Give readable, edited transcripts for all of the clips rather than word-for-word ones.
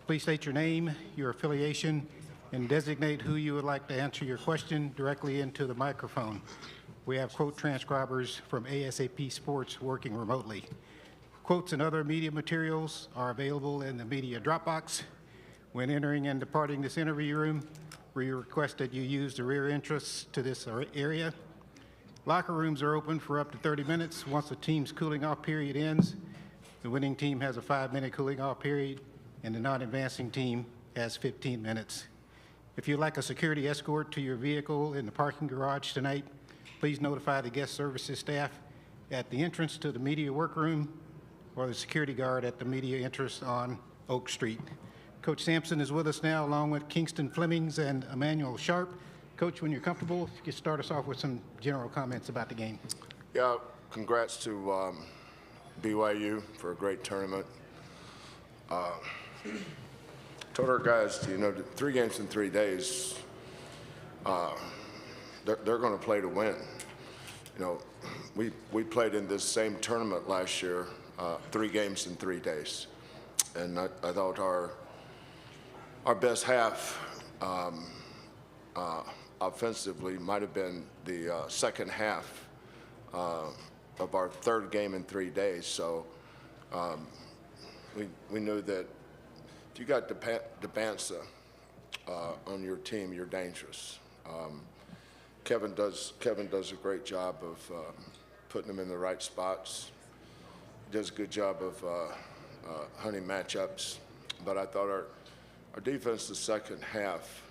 Please state your name, your affiliation, and designate who you would like to answer your question directly into the microphone. We have quote transcribers from ASAP Sports working remotely. Quotes and other media materials are available in the media Dropbox. When entering and departing this interview room, we request that you use the rear entrance to this area. Locker rooms are open for up to 30 minutes. Once the team's cooling off period ends, the winning team has a 5-minute cooling off period, and the non-advancing team has 15 minutes. If you'd like a security escort to your vehicle in the parking garage tonight, please notify the guest services staff at the entrance to the media workroom or the security guard at the media entrance on Oak Street. Coach Sampson is with us now, along with Kingston Flemings and Emanuel Sharp. Coach, when you're comfortable, if you could start us off with some general comments about the game. Yeah, congrats to BYU for a great tournament. Told our guys, 3 games in 3 days, they're going to play to win. We played in this same tournament last year, 3 games in 3 days, and I thought our best half offensively might have been the second half of our 3rd game in 3 days. So we knew that if you got DeBansa on your team, you're dangerous. Kevin does a great job of putting them in the right spots. He does a good job of hunting matchups. But I thought our defense the second half,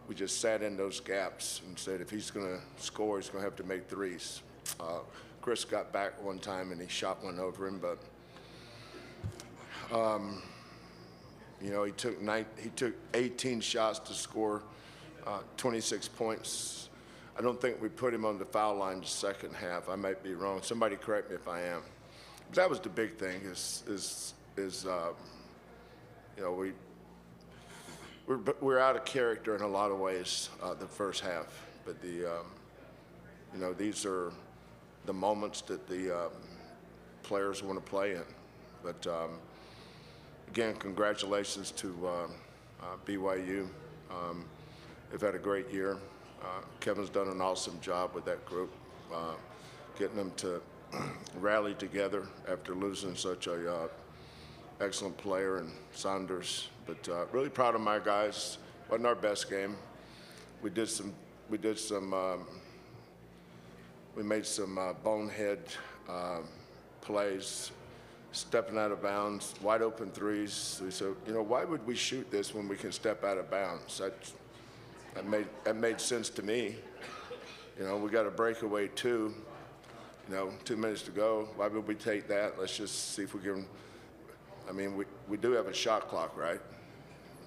we just sat in those gaps and said if he's going to score, he's going to have to make threes. Chris got back one time and he shot one over him, but he took 18 shots to score 26 points. I don't think we put him on the foul line the second half. I might be wrong. Somebody correct me if I am. But that was the big thing. We're out of character in a lot of ways the first half. But these are the moments that the players want to play in. But again, congratulations to BYU. They've had a great year. Kevin's done an awesome job with that group, getting them to rally together after losing such a excellent player in Saunders. But really proud of my guys. Wasn't our best game. We made some bonehead plays, stepping out of bounds, wide open threes. So we said, why would we shoot this when we can step out of bounds? That made sense to me. We got a breakaway 2, 2 minutes to go. Why would we take that? Let's just see if we can. We do have a shot clock, right?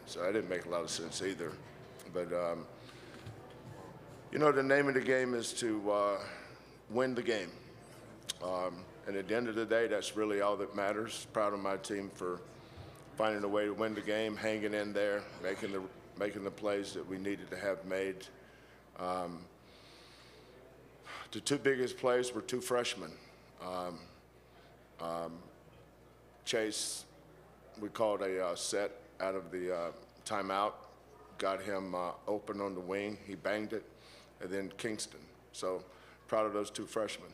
So that didn't make a lot of sense either. But, the name of the game is to win the game. And at the end of the day, that's really all that matters. Proud of my team for finding a way to win the game, hanging in there, making the plays that we needed to have made. The 2 biggest plays were 2 freshmen. Chase, we called a set out of the timeout, got him open on the wing. He banged it, and then Kingston. So proud of those 2 freshmen.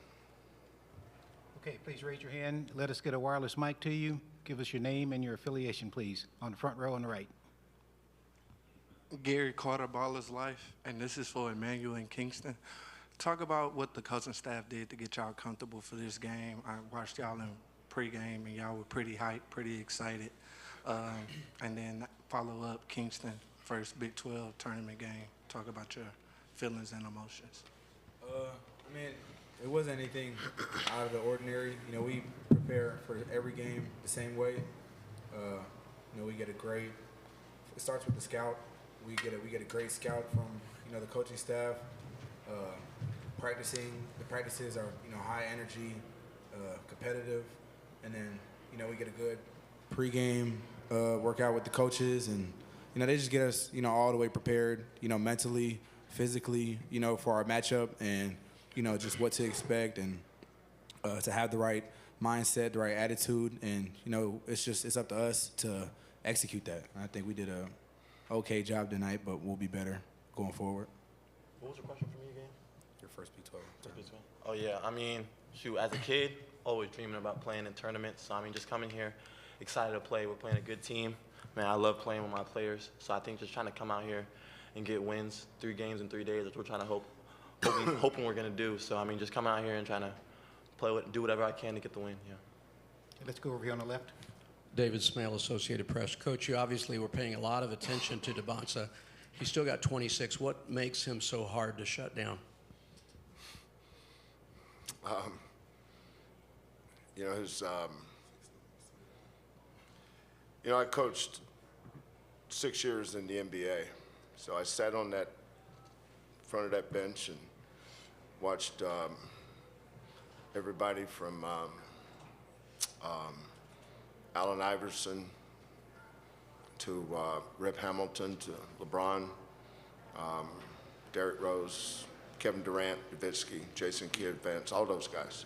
Okay, please raise your hand. Let us get a wireless mic to you. Give us your name and your affiliation, please, on the front row on the right. Gary Carter, Baller's Life, and this is for Emanuel and Kingston. Talk about what the coaching staff did to get y'all comfortable for this game. I watched y'all in pregame, and y'all were pretty hyped, pretty excited. And then follow up Kingston, first Big 12 tournament game. Talk about your feelings and emotions. It wasn't anything out of the ordinary. We prepare for every game the same way. We get it starts with the scout. We get a great scout from the coaching staff. The practices are high energy, competitive, and then we get a good pregame workout with the coaches, and they just get us all the way prepared, mentally, physically, for our matchup, and just what to expect, and to have the right mindset, the right attitude, and it's up to us to execute that. I think we did a okay job tonight, but we'll be better going forward. What was your question for me again? Your first B12. Oh, yeah. I mean, shoot, as a kid, always dreaming about playing in tournaments. So, I mean, just coming here, excited to play. We're playing a good team. Man, I love playing with my players. So I think just trying to come out here and get wins, 3 games in 3 days, which we're trying to hoping we're going to do. So, I mean, just coming out here and trying to do whatever I can to get the win, yeah. Let's go over here on the left. David Smale, Associated Press. Coach, you obviously were paying a lot of attention to Debonsa. He's still got 26. What makes him so hard to shut down? You know, I coached 6 years in the NBA, so I sat on that front of that bench and watched everybody from Allen Iverson to Rip Hamilton to LeBron, Derrick Rose, Kevin Durant, Nowitzki, Jason Kidd, Vance, all those guys.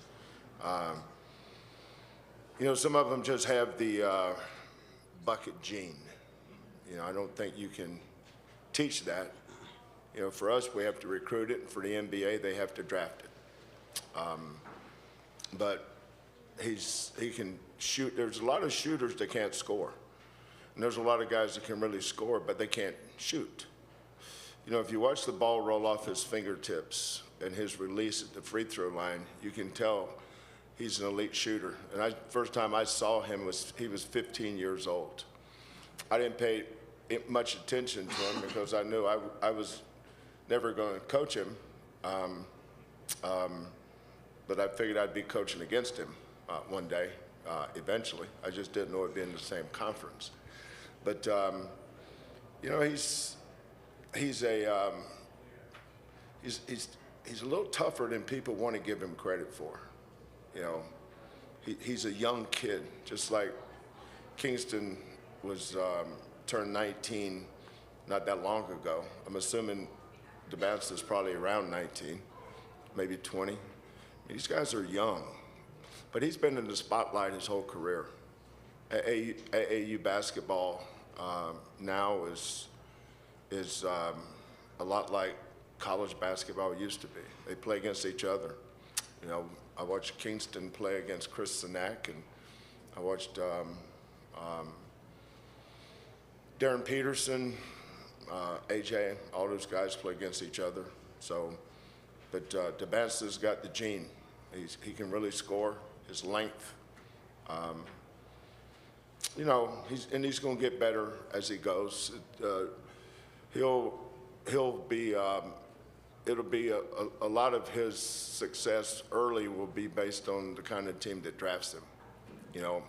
You know, some of them just have the bucket gene. You know, I don't think you can teach that. You know, for us, we have to recruit it, and for the NBA, they have to draft it. But he can shoot. There's a lot of shooters that can't score. And there's a lot of guys that can really score, but they can't shoot. You know, if you watch the ball roll off his fingertips and his release at the free throw line, you can tell he's an elite shooter. And first time I saw him he was 15 years old. I didn't pay much attention to him because I knew I was never going to coach him. But I figured I'd be coaching against him one day, eventually. I just didn't know it'd be in the same conference. But you know, he's a little tougher than people want to give him credit for. You know, he's a young kid, just like Kingston was turned 19 not that long ago. I'm assuming DeBance's probably around 19, maybe 20. These guys are young, but he's been in the spotlight his whole career. AAU basketball now is a lot like college basketball used to be. They play against each other. You know, I watched Kingston play against Chris Sinak, and I watched Darren Peterson, AJ, all those guys play against each other. So, but DeBance's got the gene. He can really score. His length. You know, he's going to get better as he goes. He'll be. It'll be a lot of his success early will be based on the kind of team that drafts him. You know,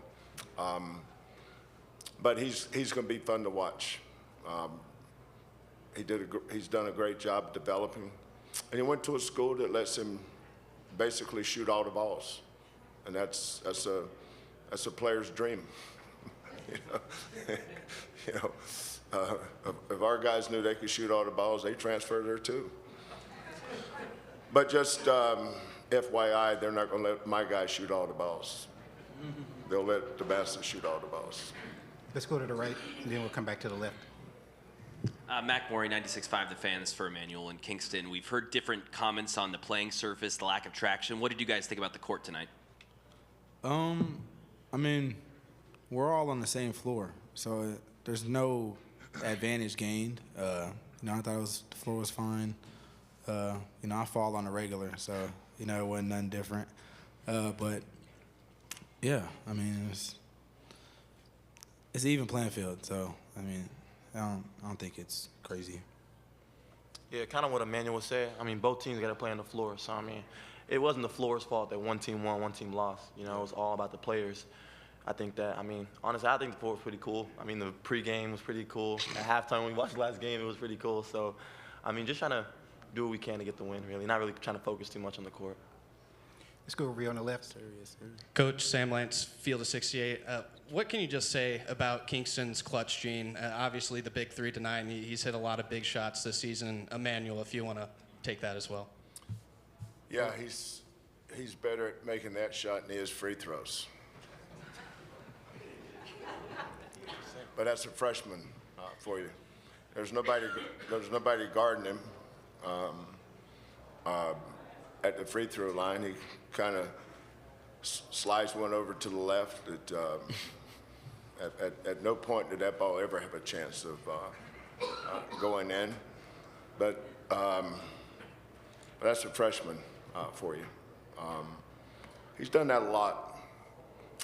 but he's going to be fun to watch. He's done a great job developing, and he went to a school that lets him basically shoot all the balls, and that's a player's dream. You know, if our guys knew they could shoot all the balls, they transfer there too. But just FYI, they're not going to let my guys shoot all the balls. They'll let the Bastards shoot all the balls. Let's go to the right, and then we'll come back to the left. Mac Morey, 96.5 The Fans for Emanuel in Kingston. We've heard different comments on the playing surface, the lack of traction. What did you guys think about the court tonight? I mean, we're all on the same floor, so there's no advantage gained. You know, I thought the floor was fine. You know, I fall on a regular, so, you know, it wasn't nothing different. But, yeah, I mean, it's an even playing field, so, I mean, I don't think it's crazy. Yeah, kind of what Emanuel said. I mean, both teams got to play on the floor. So, I mean, it wasn't the floor's fault that one team won, one team lost. You know, it was all about the players. I think that, I mean, honestly, I think the floor was pretty cool. I mean, the pregame was pretty cool. At halftime, when we watched the last game, it was pretty cool. So, I mean, just trying to do what we can to get the win, really. Not really trying to focus too much on the court. Let's go over here on the left. Coach Sam Lance, Field of 68. What can you just say about Kingston's clutch gene? Obviously, the big 3 tonight, and he's hit a lot of big shots this season. Emanuel, if you want to take that as well. Yeah, he's better at making that shot than he is free throws. but that's a freshman for you. There's nobody guarding him at the free throw line. He kind of slides one over to the left. At no point did that ball ever have a chance of going in. But that's a freshman for you. He's done that a lot.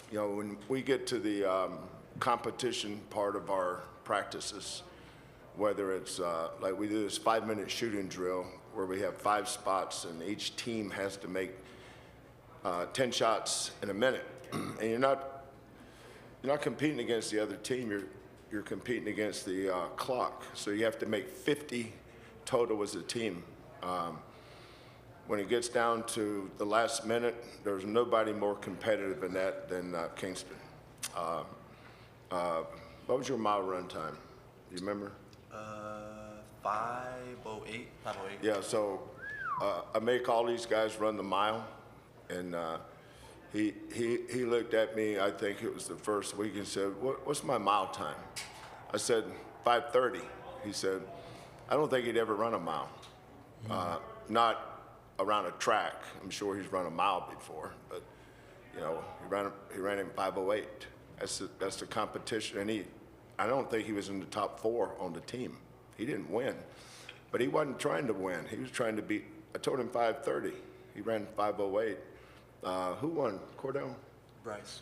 You know, when we get to the competition part of our practices, whether it's like we do this 5-minute shooting drill where we have 5 spots and each team has to make 10 shots in a minute, and you're not competing against the other team. You're competing against the clock. So you have to make 50 total as a team. When it gets down to the last minute, there's nobody more competitive in that than Kingston. What was your mile run time? Do you remember? 5:08. 5:08. Yeah, so I make all these guys run the mile, and he looked at me, I think it was the first week, and said, what's my mile time? I said, 5:30. He said, I don't think he'd ever run a mile. Not around a track. I'm sure he's run a mile before, but you know, he ran in 5:08. That's the competition, and I don't think he was in the top 4 on the team. He didn't win, but he wasn't trying to win. He was trying to beat. I told him 5:30. He ran 5:08. Who won? Cordell? Bryce.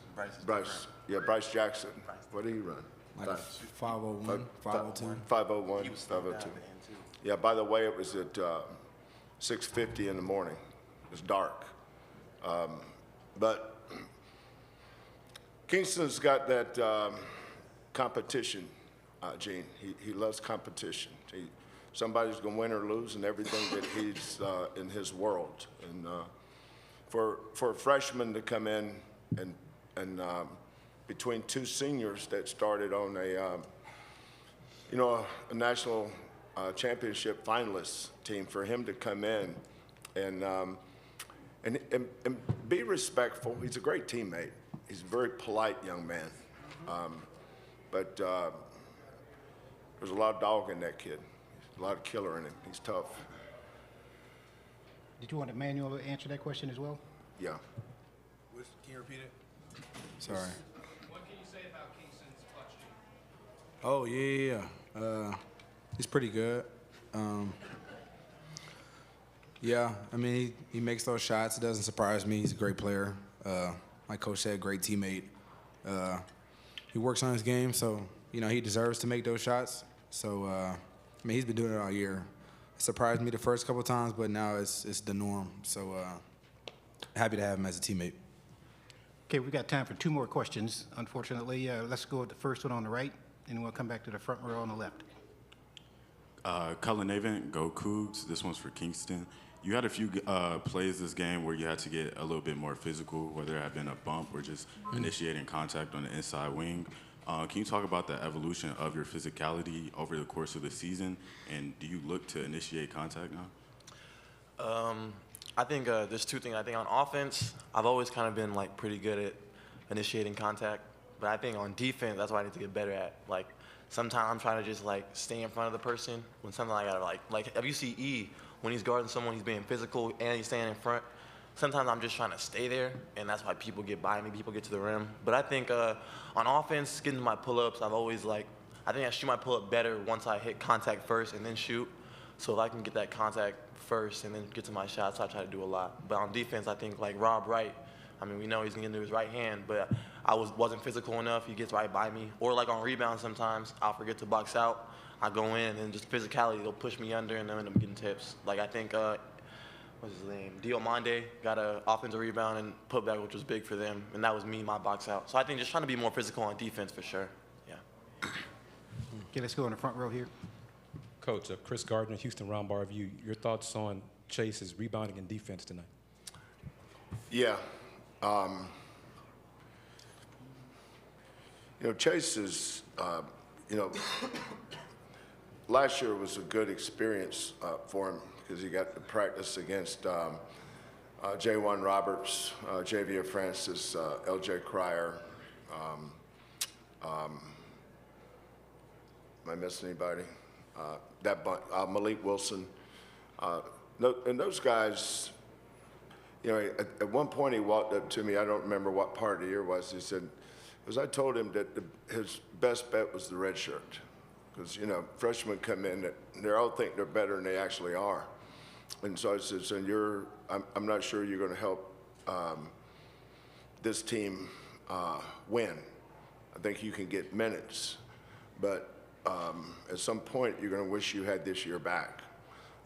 Yeah, Bryce Jackson. What did he run? Like 5:01, 5:02. 5:01, He was slowed 5:02. down at the end, too. Yeah, by the way, it was at 6:50 in the morning. It was dark. But Kingston's got that competition, Gene. He loves competition. Somebody's going to win or lose in everything that he's in his world. And for a freshman to come in and between 2 seniors that started on a national championship finalist team, for him to come in and be respectful. He's a great teammate. He's a very polite young man. But there's a lot of dog in that kid. A lot of killer in him. He's tough. Did you want Emanuel to answer that question as well? Yeah. Can you repeat it? Sorry. What can you say about Kingston's clutch team? Oh, yeah. He's pretty good. Yeah, I mean, he makes those shots. It doesn't surprise me. He's a great player. Like Coach said, great teammate. He works on his game, so, you know, he deserves to make those shots. So, I mean, he's been doing it all year. It surprised me the first couple of times, but now it's the norm. So, happy to have him as a teammate. Okay, we've got time for 2 more questions, unfortunately. Let's go with the first one on the right, and then we'll come back to the front row on the left. Cullen Avent, go Cougs. This one's for Kingston. You had a few plays this game where you had to get a little bit more physical, whether it had been a bump or just initiating contact on the inside wing. Can you talk about the evolution of your physicality over the course of the season, and do you look to initiate contact now? I think there's 2 things. I think on offense, I've always kind of been like pretty good at initiating contact, but I think on defense, that's what I need to get better at. Like sometimes I'm trying to just like stay in front of the person when something I gotta like if you see E when he's guarding someone, he's being physical and he's staying in front. Sometimes I'm just trying to stay there, and that's why people get by me, people get to the rim. But I think on offense, getting to my pull-ups, I think I shoot my pull-up better once I hit contact first and then shoot. So if I can get that contact first and then get to my shots, I try to do a lot. But on defense, I think like Rob Wright, I mean, we know he's gonna get into his right hand, but I wasn't physical enough. He gets right by me. Or like on rebounds sometimes, I'll forget to box out. I go in and just physicality, they'll push me under and I end up getting tips. Like I think, what's his name? Diomande got an offensive rebound and putback, which was big for them. And that was me, my box out. So I think just trying to be more physical on defense for sure. Yeah. Okay, let's go in the front row here. Coach, Chris Gardner, Houston Round Bar View. Your thoughts on Chase's rebounding and defense tonight? Yeah. Chase is, last year was a good experience for him because he got to practice against J1 Roberts, Javier Francis, LJ Cryer, Am I missing anybody? Malik Wilson. And those guys, you know, at one point he walked up to me, I don't remember what part of the year it was, he said, because I told him that his best bet was the red shirt. Because, you know, freshmen come in, they all think they're better than they actually are. And so I said, so I'm not sure you're going to help this team win. I think you can get minutes, but at some point you're going to wish you had this year back.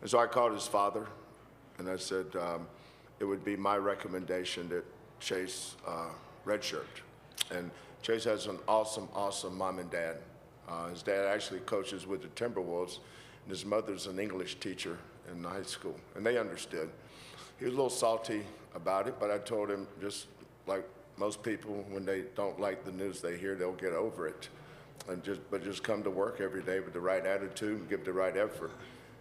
And so I called his father, and I said it would be my recommendation that Chase redshirt. And Chase has an awesome, awesome mom and dad. His dad actually coaches with the Timberwolves, and his mother's an English teacher in high school, and they understood. He was a little salty about it, but I told him, just like most people, when they don't like the news they hear, they'll get over it. But just come to work every day with the right attitude and give the right effort.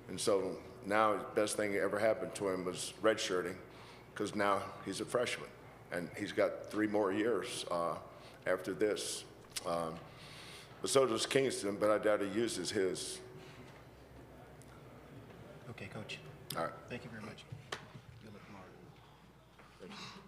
And so now the best thing that ever happened to him was redshirting, because now he's a freshman, and he's got 3 more years after this. But so does Kingston, but I doubt he uses his. Okay, Coach. All right. Thank you very much. Thank you.